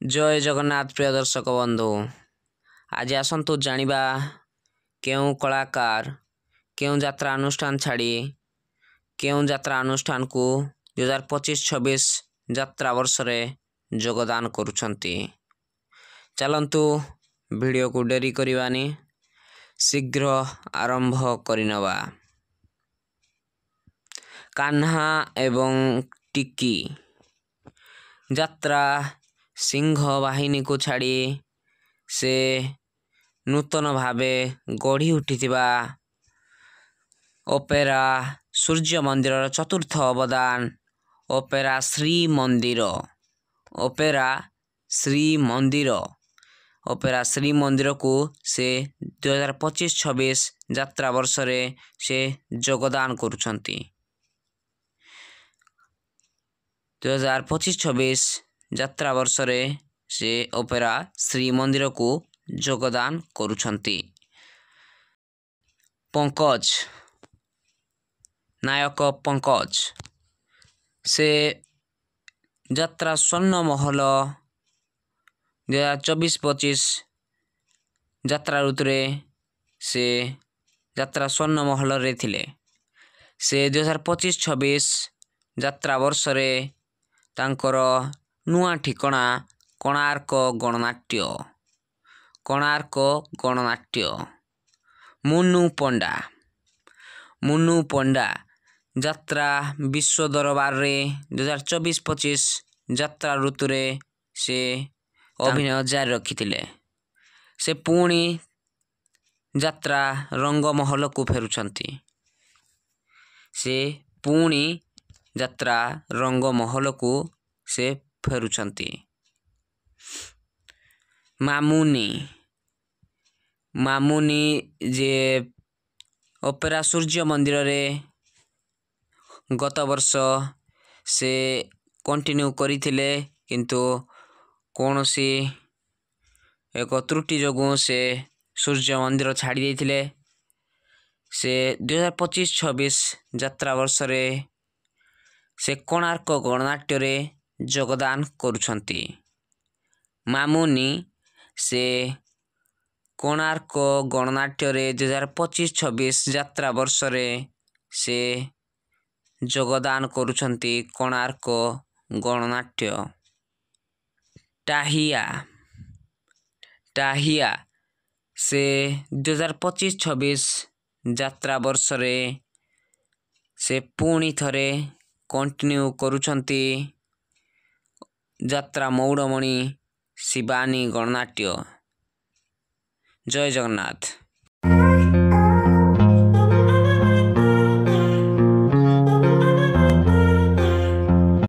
जय जगन्नाथ प्रिय दर्शक बंधु आज आसतु जानिबा केउं कलाकार केउं यात्रा अनुष्ठान छाड़ी केउं यात्रा अनुष्ठान को 2025-26 यात्रा वर्ष रे योगदान करुछंती। चलंतु वीडियो को डेरी करिवानी शीघ्र आरंभ करिनवा। कान्हा एवं टिकी यात्रा सिंह बाहिनी को छाड़ी से नूतन भावे गढ़ी उठिथिबा ओपेरा सूर्य मंदिर चतुर्थ अवदान ओपेरा श्री मंदिर ओपेरा श्री मंदिर को से 2025-26 यात्रा वर्ष रे से योगदान करुछंती। 2025-26 यात्रा वर्ष रे से ओपेरा श्री मंदिर को योगदान करुछंती। पंकज नायक पंकज से यात्रा स्वर्ण महल 2024-25 यात्रा ऋतु रे से यात्रा स्वर्ण महल रे थिले। से 2025-26 यात्रा वर्ष रे तांकर नुआ ठिकणा कोणार्क गणनाट्य मुन्नू पंडा यात्रा विश्व दरबार रे 2024-25 यात्रा ऋतु रे से अभिनय जारी रखिथिले। से पुणी यात्रा रंगमहल को फेरुछंती। से पुणी यात्रा रंगमहल को से फेरुछंती। मामुनी जे ओपेरा सूर्य मंदिर रे गत वर्ष से कंटिन्यू करिथिले किंतु कौनसी एक त्रुटि जोगु से सूर्य मंदिर छाड़ी देथिले। से 2025-26 यात्रा वर्ष रे से कोणार्क गणनाट्य रे योगदान करुछंती। मामुनी से कोणार्क गणनाट्य रे 2025-26 यात्रा वर्ष रे से योगदान करुछंती। कोणार्क गणनाट्य टाहिया से 2025-26 यात्रा वर्ष रे से पुणी थरे कंटिन्यू करुछंती यात्रा मौड़मणि शिवानी गणनाट्य। जय जगन्नाथ।